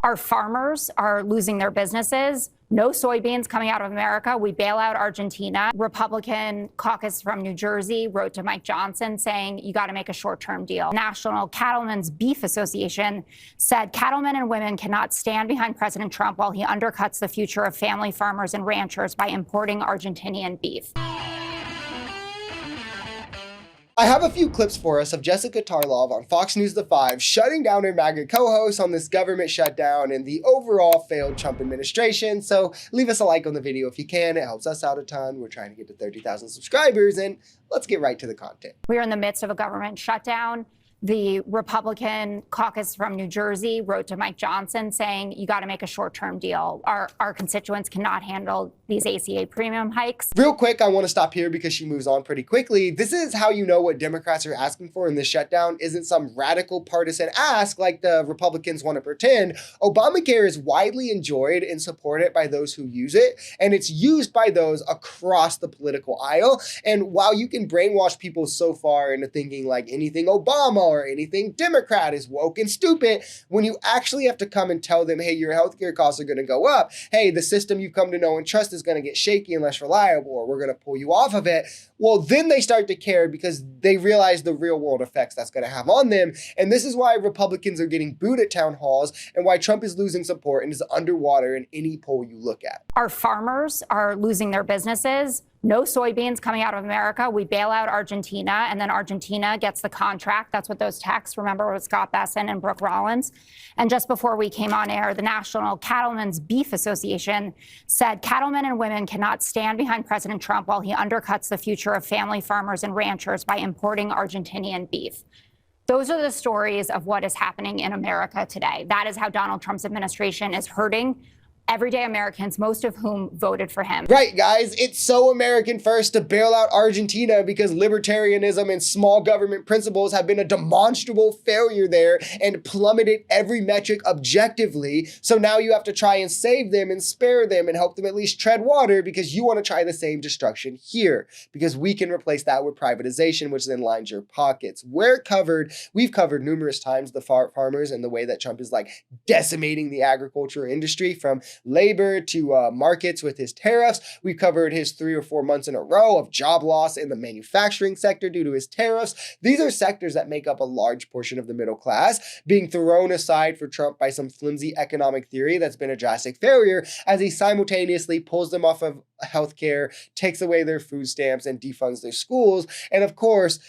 Our farmers are losing their businesses. No soybeans coming out of America. We bail out Argentina. Republican caucus from New Jersey wrote to Mike Johnson saying, you got to make a short-term deal. National Cattlemen's Beef Association said cattlemen and women cannot stand behind President Trump while he undercuts the future of family farmers and ranchers by importing Argentinian beef. I have a few clips for us of Jessica Tarlov on Fox News The 5 shutting down her MAGA co-host on this government shutdown and the overall failed Trump administration. So leave us a like on the video if you can. It helps us out a ton. We're trying to get to 30,000 subscribers, and let's get right to the content. We are in the midst of a government shutdown. The Republican caucus from New Jersey wrote to Mike Johnson saying, you got to make a short-term deal. Our constituents cannot handle these ACA premium hikes. Real quick, I want to stop here because she moves on pretty quickly. This is how you know what Democrats are asking for in this shutdown isn't some radical partisan ask like the Republicans want to pretend. Obamacare is widely enjoyed and supported by those who use it, and it's used by those across the political aisle. And while you can brainwash people so far into thinking like anything Obama or anything Democrat is woke and stupid, when you actually have to come and tell them, hey, your healthcare costs are going to go up. Hey, the system you've come to know and trust is going to get shaky and less reliable, or we're going to pull you off of it. Well, then they start to care because they realize the real world effects that's going to have on them. And this is why Republicans are getting booed at town halls and why Trump is losing support and is underwater in any poll you look at. Our farmers are losing their businesses. No soybeans coming out of America. We bail out Argentina, and then Argentina gets the contract. That's what those texts, remember, with Scott Besson and Brooke Rollins. And just before we came on air, the National Cattlemen's Beef Association said cattlemen and women cannot stand behind President Trump while he undercuts the future of family farmers and ranchers by importing Argentinian beef. Those are the stories of what is happening in America today. That is how Donald Trump's administration is hurting everyday Americans, most of whom voted for him. Right, guys, it's so American first to bail out Argentina because libertarianism and small government principles have been a demonstrable failure there and plummeted every metric objectively. So now you have to try and save them and spare them and help them at least tread water because you want to try the same destruction here because we can replace that with privatization, which then lines your pockets. We've covered numerous times the farmers and the way that Trump is like decimating the agriculture industry from labor to markets with his tariffs. We've covered his 3 or 4 months in a row of job loss in the manufacturing sector due to his tariffs. These are sectors that make up a large portion of the middle class, being thrown aside for Trump by some flimsy economic theory that's been a drastic failure as he simultaneously pulls them off of healthcare, takes away their food stamps, and defunds their schools, and of course,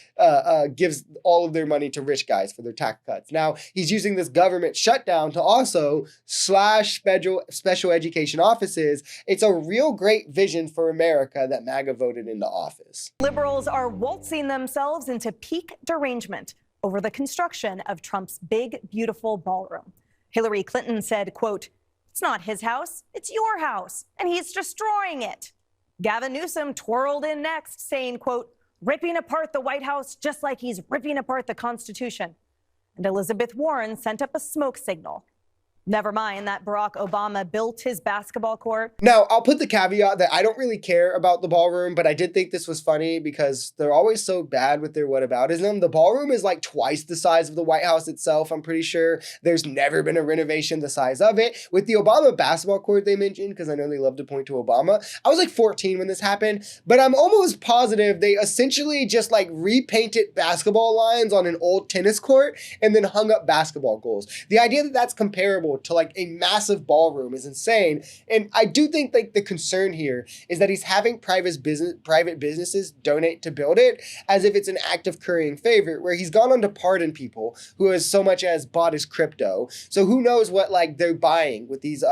gives all of their money to rich guys for their tax cuts. Now, he's using this government shutdown to also slash special education offices. It's a real great vision for America that MAGA voted into office. Liberals are waltzing themselves into peak derangement over the construction of Trump's big, beautiful ballroom. Hillary Clinton said, quote, "It's not his house, it's your house, and he's destroying it." Gavin Newsom twirled in next, saying, quote, "Ripping apart the White House just like he's ripping apart the Constitution." And Elizabeth Warren sent up a smoke signal. Never mind that Barack Obama built his basketball court. Now, I'll put the caveat that I don't really care about the ballroom, but I did think this was funny because they're always so bad with their whataboutism. The ballroom is like twice the size of the White House itself, I'm pretty sure. There's never been a renovation the size of it. With the Obama basketball court they mentioned, because I know they love to point to Obama, I was like 14 when this happened, but I'm almost positive they essentially just like repainted basketball lines on an old tennis court and then hung up basketball goals. The idea that that's comparable to like a massive ballroom is insane. And I do think like the concern here is that he's having private businesses donate to build it as if it's an act of currying favor, where he's gone on to pardon people who has so much as bought his crypto. So who knows what like they're buying with these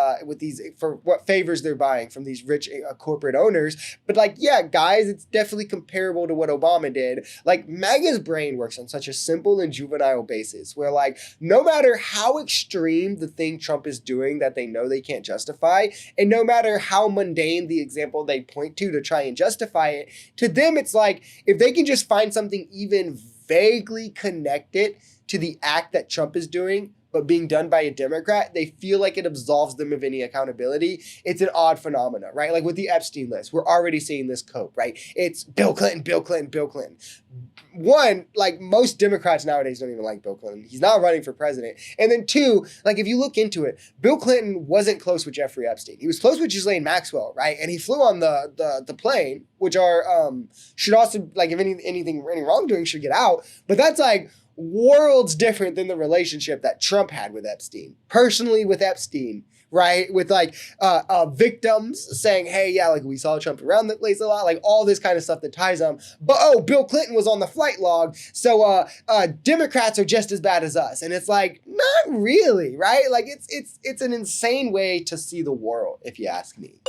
for what favors they're buying from these rich corporate owners. But like, yeah, guys, it's definitely comparable to what Obama did. Like MAGA's brain works on such a simple and juvenile basis where like no matter how extreme the thing Trump is doing that they know they can't justify, and no matter how mundane the example they point to try and justify it, to them it's like if they can just find something even vaguely connected to the act that Trump is doing, but being done by a Democrat, they feel like it absolves them of any accountability. It's an odd phenomena, right? Like with the Epstein list, we're already seeing this cope, right? It's Bill Clinton, Bill Clinton, Bill Clinton. One, like most Democrats nowadays don't even like Bill Clinton. He's not running for president. And then two, like if you look into it, Bill Clinton wasn't close with Jeffrey Epstein. He was close with Ghislaine Maxwell, right? And he flew on the plane, which are should also, like, if any wrongdoing should get out. But that's like worlds different than the relationship that Trump had with Epstein. Personally with Epstein, right? With like victims saying, hey, yeah, like we saw Trump around the place a lot, like all this kind of stuff that ties them. But oh, Bill Clinton was on the flight log, so Democrats are just as bad as us. And it's like, not really, right? Like it's an insane way to see the world, if you ask me.